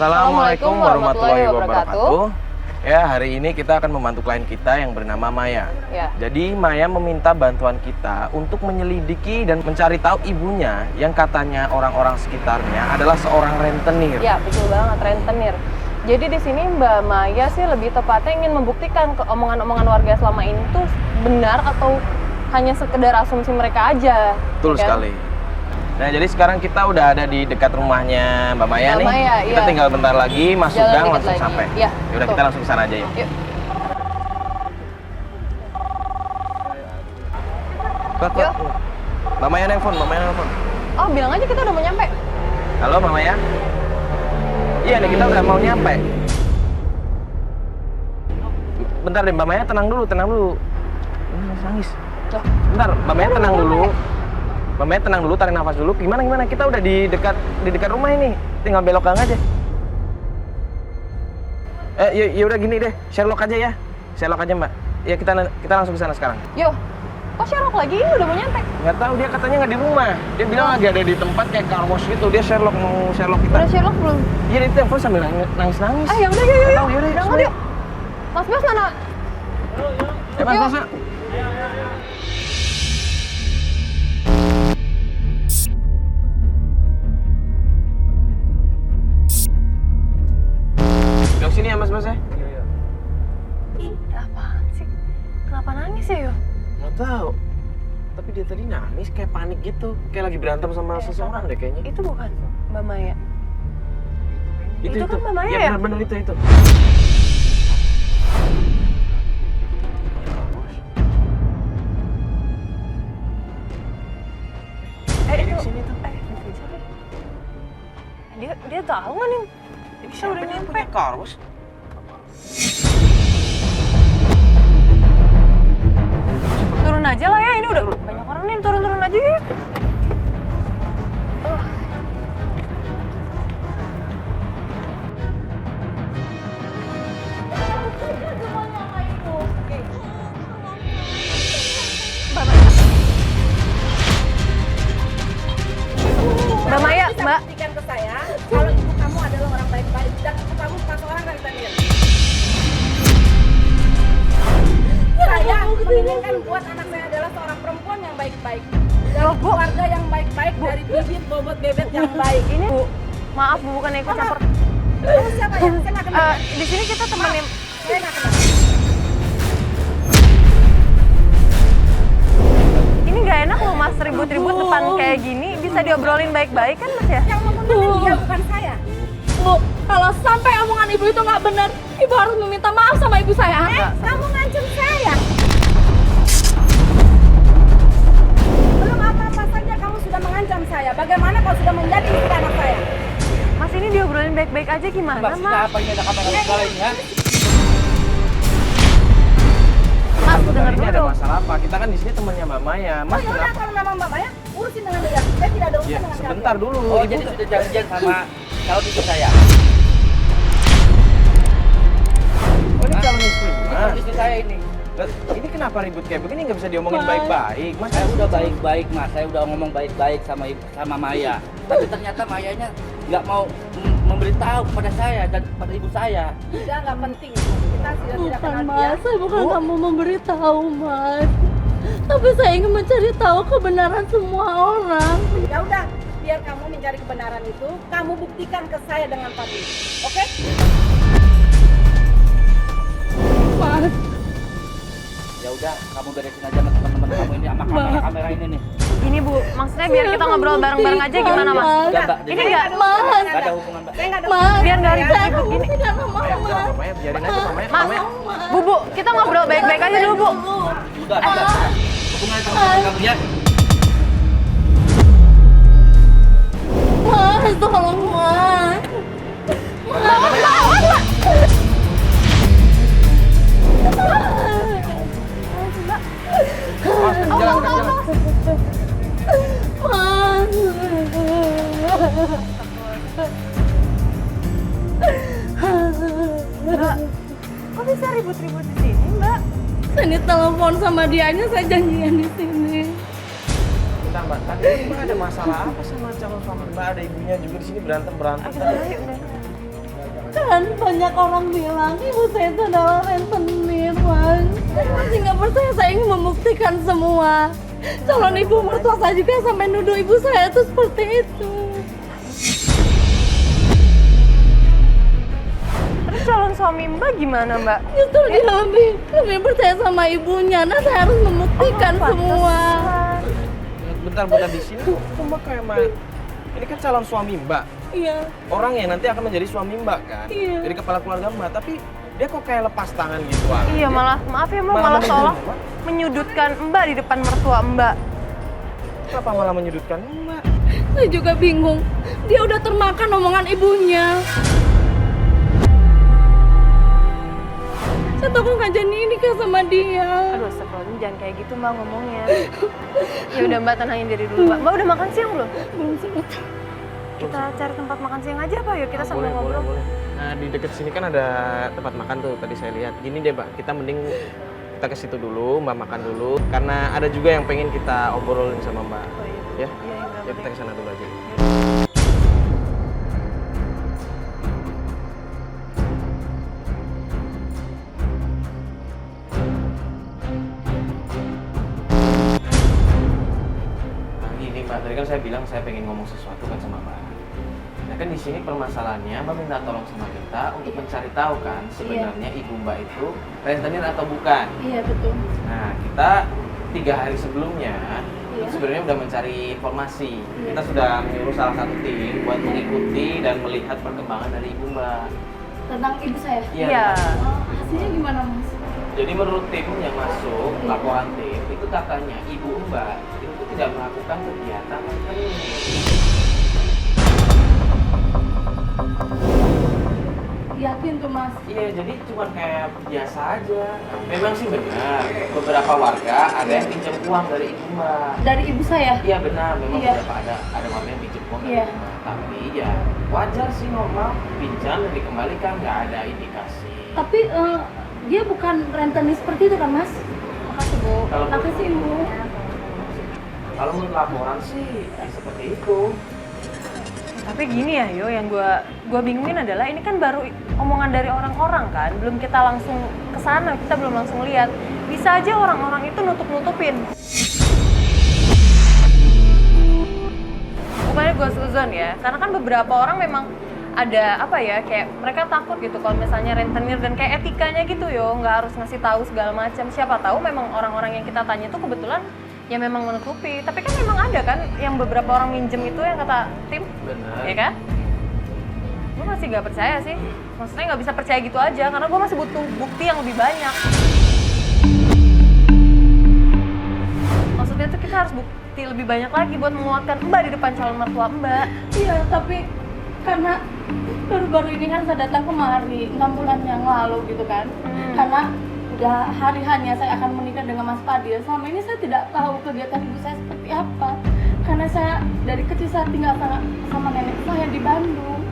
Assalamualaikum warahmatullahi wabarakatuh. Ya, hari ini kita akan membantu klien kita yang bernama Maya. Ya. Jadi Maya meminta bantuan kita untuk menyelidiki dan mencari tahu ibunya yang katanya orang-orang sekitarnya adalah seorang rentenir. Ya, betul banget, rentenir. Jadi di sini Mbak Maya sih lebih tepatnya ingin membuktikan omongan-omongan warga selama ini tuh benar atau hanya sekedar asumsi mereka aja. Betul sekali. Nah, jadi sekarang kita udah ada di dekat rumahnya Mbak Maya nih. Maya, kita tinggal bentar lagi masuk Jalan gang dikit langsung lagi. sampai. Ya, Yaudah kita langsung ke sana aja yuk. Yuk. Kuat. Yuk. Mbak Maya nelfon. Oh, bilang aja kita udah mau nyampe. Halo Mbak Maya. Iya nih, kita udah mau nyampe. Bentar deh Mbak Maya, tenang dulu. Nangis. Loh. Bentar, Mbak Maya tenang dulu. Mbak Maya tenang dulu, tarik nafas dulu. Gimana? Kita udah di dekat rumah ini. Tinggal belok gang aja. Ya udah gini deh, Sherlock aja ya. Sherlock aja Mbak. Ya kita langsung ke sana sekarang. Yuk. Kok Sherlock lagi? Ini udah mau nyampe. Nggak tahu, dia katanya nggak di rumah. Dia bilang lagi ada di tempat kayak car wash gitu. Dia mau Sherlock kita. Udah Sherlock belum? Iya, dia telepon sambil nangis. Ah, ya udah yuk. Yaudah, Yuk. Mas mana? Mas. Belok sini ya mas ya. Apaan sih? Kenapa nangis ya, Yo? Nggak tahu. Tapi dia tadi nangis kayak panik gitu. Kayak lagi berantem sama seseorang deh kayaknya. Itu bukan Mbak Maya. Itu kan Mbak Maya ya? Iya benar itu. Itu. Sini tuh. Dia tahu nggak nih? Ini udah nyampe car wash. Turun aja lah ya, ini udah banyak orang nih, turun aja ya. Mbak Maya, Mbak. Buktikan ke saya kalau ibu kamu adalah orang baik-baik dan ibu kamu bukan seorang rentenir. Saya menginginkan buat anak saya adalah seorang perempuan yang baik-baik. Dari keluarga yang baik-baik, dari bibit bobot bebet yang baik. Ini Bu, maaf Bu, bukan ikut campur. Kamu siapa ya? Saya nggak kenal. Di sini kita temenin. Saya nggak kenal. Ini nggak enak loh Mas, ribut-ribut depan kayak gini. Bisa diobrolin baik-baik kan Mas ya? Yang ngomongin dia bukan saya. Bu, kalau sampai omongan ibu itu nggak benar, ibu harus meminta maaf sama ibu saya. Kamu ngancam saya. Belum apa-apa saja kamu sudah mengancam saya. Bagaimana kau sudah menjadi istri anak saya? Mas ini diobrolin baik-baik aja gimana Mas? Apa ini ada kamera segala ini ya? Mas, Bentar, dengar ini ada dulu. masalah apa? Kita kan di sini temannya Mbak Maya. Oh Mas ya udah, kenapa? kalau memang Mbak Maya urusin dengan dia. Saya tidak ada urusan Ya, dengan sebentar kalian. dulu. Oh, Ibu jadi sudah janjian sama calon ibu saya. Oh, ini calon istri. Ini istri saya ini. Ini kenapa ribut kayak begini? Nggak bisa diomongin baik-baik. Mas, Saya udah baik-baik mas, saya udah ngomong baik-baik sama Maya. Tapi ternyata Mayanya nggak mau memberitahu kepada saya dan kepada ibu saya. Sudah nggak penting. Kita sudah tidak Bukan kenal dia. mas, saya bukan nggak mau memberitahu mas. Tapi saya ingin mencari tahu kebenaran semua orang. Ya udah, biar kamu mencari kebenaran itu, kamu buktikan ke saya dengan Fadli. Oke? Mas, Ya udah, kamu beresin aja sama teman-teman kamu ini sama kamera ini nih. Gini Bu, maksudnya biar kita ngobrol bareng-bareng aja gimana Mas? Udah, Mbak. Ini nggak, Mas, Nggak ada hubungan Mbak. Saya nggak ada mas, biar nggak saya ribut-ribut gini. tidak mau Maya, udah, mas. Mbak Maya, biarin aja Mbak Maya. Mas, Mbak Maya. Bu, kita ngobrol baik-baik aja dulu Bu. Udah. Hubungan teman-teman kamu ya. Mas, tolong mas. Mas, jangan. Mas. Mbak, kok bisa ribut-ribut di sini Mbak? Saya ditelepon sama dianya, saya janjian di sini. Bentar Mbak, tadi Mbak ada masalah apa sama calon suami Mbak? Ada ibunya juga di sini berantem. Udah. Dan banyak orang bilang ibu saya itu adalah rentenir, Mas. Saya masih nggak percaya, saya ingin membuktikan semua. Calon ibu mertua saya juga sampai nuduh ibu saya itu seperti itu. Terus calon suami Mbak gimana, Mbak? Justru dia lebih percaya sama ibunya. Nah, saya harus membuktikan semua. Bentar di sini tuh Mbak kayak ini kan calon suami Mbak. Iya. Orang yang nanti akan menjadi suami Mbak kan. Iya. Jadi kepala keluarga Mbak, tapi dia kok kayak lepas tangan gitu aja. Iya, maaf ya Mbak, malah seolah menyudutkan Mbak di depan mertua Mbak. Kenapa malah menyudutkan Mbak? Saya juga bingung. Dia udah termakan omongan ibunya. Saya takut nggak jadi nikah sama dia. Aduh, astagfirullahaladzim, jangan kayak gitu Mbak ngomongnya. Ya udah Mbak, tenangin diri dulu Mbak. Mbak udah makan siang belum? Belum sempat. Kita cari tempat makan siang aja Pak, yuk kita sambil ngobrol. Boleh. Nah, di dekat sini kan ada tempat makan tuh, tadi saya lihat. Gini deh Mbak, kita mending kita ke situ dulu, Mbak makan dulu. Karena ada juga yang pengen kita obrolin sama Mbak. Oh, iya. Ya? Iya, Mbak. Ya kita ke sana dulu aja. Nah, gini Mbak, tadi kan saya bilang saya pengen ngomong sesuatu kan sama Mbak. Nah kan di sini permasalahannya Mbak minta tolong sama kita untuk mencari tahu kan sebenarnya ibu Mbak itu rentenir atau bukan. Iya, betul. Nah kita 3 hari sebelumnya Iya. itu sebenarnya udah mencari informasi. Kita sudah menyuruh salah satu tim buat mengikuti dan melihat perkembangan dari ibu Mbak. Tentang ibu saya. Iya. Oh, hasilnya gimana, Mas? Jadi menurut tim yang masuk laporan tim itu katanya ibu Mbak itu tidak melakukan kegiatan rentenir. Yakin tuh, Mas? Iya, jadi cuma kayak biasa aja. Memang sih benar, beberapa warga ada yang pinjam uang dari ibu Mbak. Dari ibu saya? Iya benar, memang Iya. beberapa ada warga yang pinjam uang dari Iya. ibu Mbak. Tapi ya wajar sih, normal, pinjam dan dikembalikan, nggak ada indikasi. Tapi dia bukan rentenir seperti itu kan, Mas? Makasih Bu. Kalau Makasih, Ibu. kalau menurut laporan sih ya seperti itu. Tapi gini ya Yo, yang gua bingungin adalah ini kan baru omongan dari orang-orang kan, belum kita langsung ke sana, kita belum langsung lihat. Bisa aja orang-orang itu nutup-nutupin. Bukannya gua suzon ya, karena kan beberapa orang memang ada apa ya, kayak mereka takut gitu kalau misalnya rentenir dan kayak etikanya gitu Yo, nggak harus ngasih tahu segala macam. Siapa tahu memang orang-orang yang kita tanya tuh kebetulan ya memang menutupi, tapi kan memang ada kan yang beberapa orang minjem itu yang kata tim, Benar. ya kan? Gue masih nggak percaya sih, maksudnya nggak bisa percaya gitu aja, karena gue masih butuh bukti yang lebih banyak. Maksudnya tuh kita harus bukti lebih banyak lagi buat menguatkan Mbak di depan calon mertua Mbak. Iya, tapi karena baru-baru ini kan saya datang kemari 6 bulan yang lalu gitu kan. Karena udah hari hanya saya akan menikah dengan Mas Fadil. Selama ini saya tidak tahu kegiatan ibu saya seperti apa. Karena saya dari kecil saya tinggal sama nenek saya di Bandung,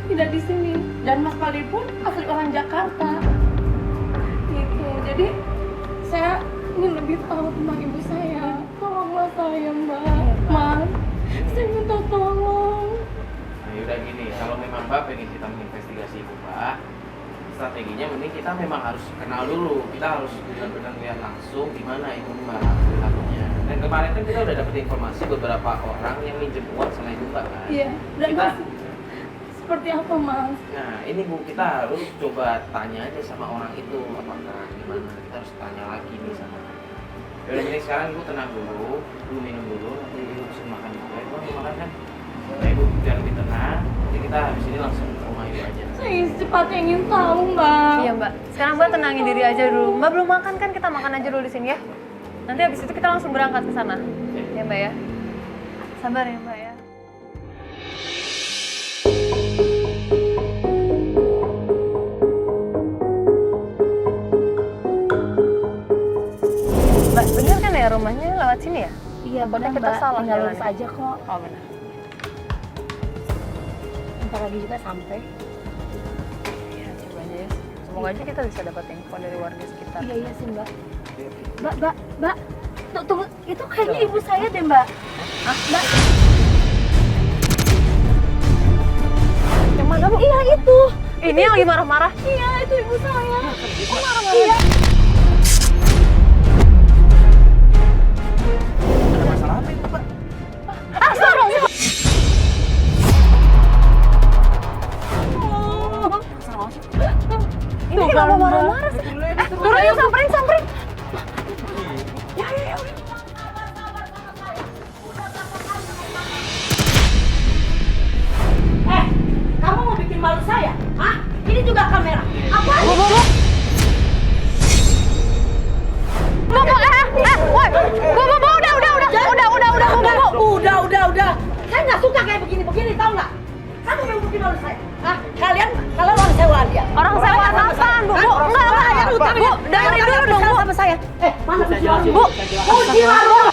tidak di sini. Dan Mas Fadil pun asli orang Jakarta. Gitu. Jadi saya ingin lebih tahu tentang ibu saya. Tolonglah saya, Mbak. Mas, saya minta tolong. Nah yaudah gini, kalau memang Mbak pengen kita menginvestigasi ibu Mbak, strateginya mending kita memang harus kenal dulu. Kita harus benar-benar lihat langsung gimana ibu Mbak perilakunya. Dan kemarin kan kita udah dapet informasi beberapa orang yang minjem uang sama ibu Mbak kan. Iya, dan Kita, Mas, seperti apa, Mas? nah ini Bu, kita harus coba tanya aja sama orang itu apakah gimana. Kita harus tanya lagi nih sama. Yaudah mending sekarang Ibu tenang dulu, minum dulu, nanti Ibu bisa makan juga. Ibu mau makan kan? Nah Ibu biar lebih tenang, nanti kita habis ini langsung ke rumah Ibu aja. Saya secepatnya ingin tahu, Mbak. Iya Mbak, sekarang Mbak tenangin diri aja dulu. Mbak belum makan kan, kita makan aja dulu di sini ya. Nanti habis itu kita langsung berangkat ke sana. Ya Mbak ya. Sabar ya Mbak ya. Mbak, bener kan ya rumahnya lewat sini ya? Iya, benar, Kita Mbak. salah Tinggal lurus jalannya. aja kok. Oh benar. Bentar lagi juga sampai. Iya, coba aja ya. Semoga aja kita bisa dapat info dari warga sekitar. Iya, iya sih, Mbak. Mbak. Tunggu, itu kayaknya ibu saya deh, Mbak. Hah? Mbak, Yang mana Bu? iya itu. Ini yang lagi marah-marah. Iya, itu ibu saya. Marah-marah. Iya. Ada masalah apa itu, Pak? Astagfirullah. Ini kenapa marah-marah sih? Turun yuk, samperin. Ya. Kamu mau bikin malu saya? Hah? Ini juga kamera. Apa? Bu, Udah. Saya nggak suka kayak begini, tahu nggak? Kamu yang bikin malu saya. Hah? Kalian orang sewaan dia. Orang sewaan apaan, Bu? Enggak, Bu, dengerin dulu dong, Bu. Sama saya. Mana kunci warung? Bu, Kunci warung.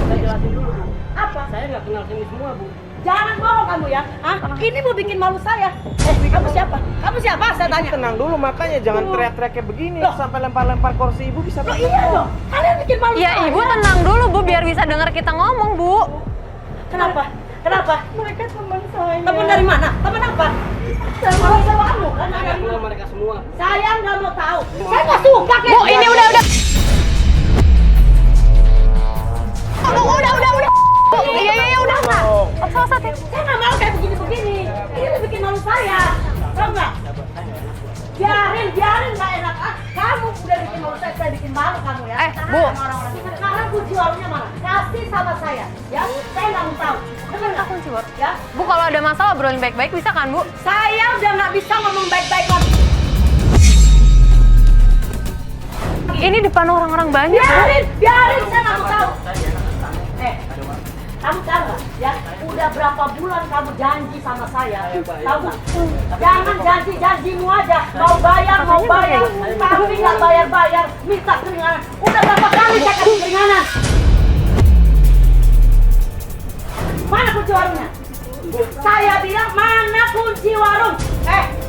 Saya jelasin dulu, Bu. Apa? Saya nggak kenal sini semua, Bu. Jangan bohong kamu ya. Hah? Ini mau bikin malu saya. Kamu siapa? Kamu siapa? Saya tanya. Tenang dulu, makanya jangan teriak-teriak kayak begini. Loh. Sampai lempar-lempar kursi ibu bisa Loh, iya dong. Kalian bikin malu ya saya. Ibu tenang dulu, Bu, biar bisa dengar kita ngomong, Bu. Kenapa? Mereka teman saya. Teman dari mana? Teman apa? Orang sewaanmu kan? Saya nggak kenal mereka semua. Saya nggak mau tahu. Saya nggak suka kayak Bu, ini udah. Bu, udah. Bu, iya, udah. Salah satu. Saya nggak mau kayak begini. Ini tuh bikin malu saya. Tahu nggak? Biarin nggak enak. Kamu udah bikin malu saya bikin malu kamu ya. Bu. Sama orang-orang. Sekarang kunci warungnya mana? Kasih sama saya. Ya, saya nggak mau tahu. Dengar nggak? Kunci warung. Ya, Bu, kalau ada masalah obrolin baik-baik bisa kan, Bu? saya udah nggak bisa ngomong baik-baik lagi. Ini depan orang-orang banyak, Bu. Biarin, saya nggak mau tahu. Kamu tahu nggak? Ya, udah berapa bulan kamu janji sama saya? Tahu nggak? Jangan janjimu aja. Mau bayar, tapi nggak bayar, minta keringanan. Udah berapa kali saya kasih keringanan? Mana kunci warungnya? Saya bilang mana kunci warung?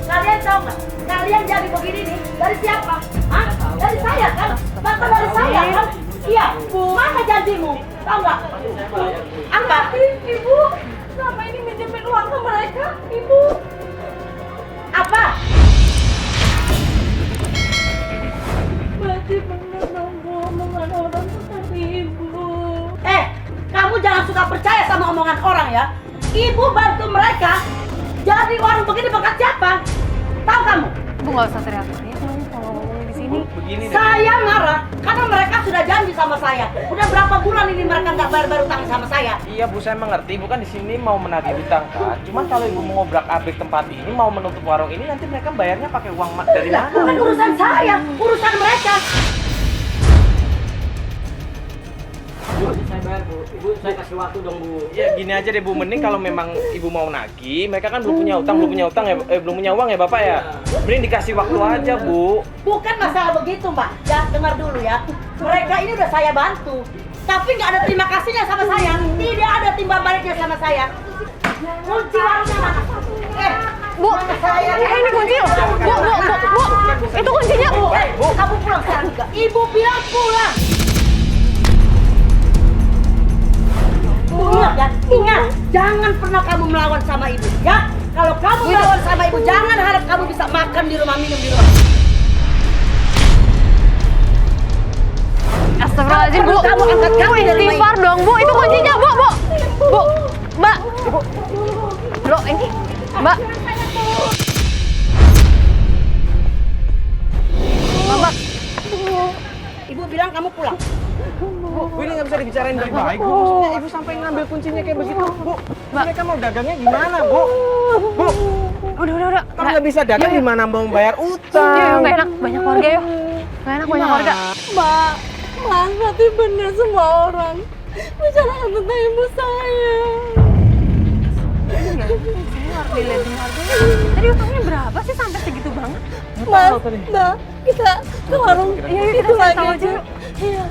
Kalian tahu nggak? Kalian jadi begini nih dari siapa? Hah? Dari saya kan? Bapak dari saya kan? Iya. Mana janjimu? Tahu nggak? Apa? Ibu, selama ini minjemin uang ke mereka, Ibu. Apa? Berarti benar dong, Bu, omongan orang seperti Ibu. Kamu jangan suka percaya sama omongan orang ya. Ibu bantu mereka jadi warung begini berkat siapa? Tahu kamu? Bu, nggak usah teriak-teriak dong kalau ngomong di sini. Begini deh. Saya marah karena mereka sudah janji sama saya. Udah berapa bulan ini mereka nggak bayar utang sama saya? Iya Bu, saya mengerti. Ibu kan di sini mau menagih utang kan. Cuman kalau ibu mau ngobrak-abrik tempat ini, mau menutup warung ini, nanti mereka bayarnya pakai uang dari Lah, mana? bukan urusan saya, urusan mereka. Bu, saya bayar, Bu. Ibu, saya kasih waktu dong, Bu. Ya gini aja deh Bu, mending kalau memang ibu mau nagih, mereka kan belum punya utang ya, belum punya uang ya Bapak ya. Mending dikasih waktu aja Bu. Bukan masalah begitu Mbak. Ya dengar dulu ya. Mereka ini udah saya bantu, tapi nggak ada terima kasihnya sama saya. Tidak ada timbal baliknya sama saya. Kunci warungnya mana? Bu, ini kunci loh. Bu, itu kuncinya. Bu, kamu pulang sekarang juga. Ibu bilang pulang. Ingat, jangan pernah kamu melawan sama ibu, ya. Kalau kamu melawan sama ibu, jangan harap kamu bisa makan di rumah, minum di rumah. Astagfirullahaladzim, Bu. Kamu angkat kaki dari rumah Istighfar dong, Bu. Itu kuncinya, Bu. Bu, Mbak. Loh, ini, Mbak. Mbak. Ibu bilang kamu pulang. Bu, ini nggak bisa dibicarain baik-baik Bu. Maksudnya ibu sampai ngambil kuncinya kayak begitu Bu. Mereka mau dagangnya gimana Bu? Bu, Udah. kalau nggak bisa dagang gimana mau bayar Yuk, utang? nggak enak. Banyak warga, yuk. Nggak enak, banyak warga. Mbak, berarti benar semua orang bicarakan tentang ibu saya. Saya harus dilihatin harganya. Tadi utangnya berapa sih sampai segitu banget? Mas, Mbak, kita ke warung Iya, yuk, itu kita cari lagi tahu aja. aja. Iya.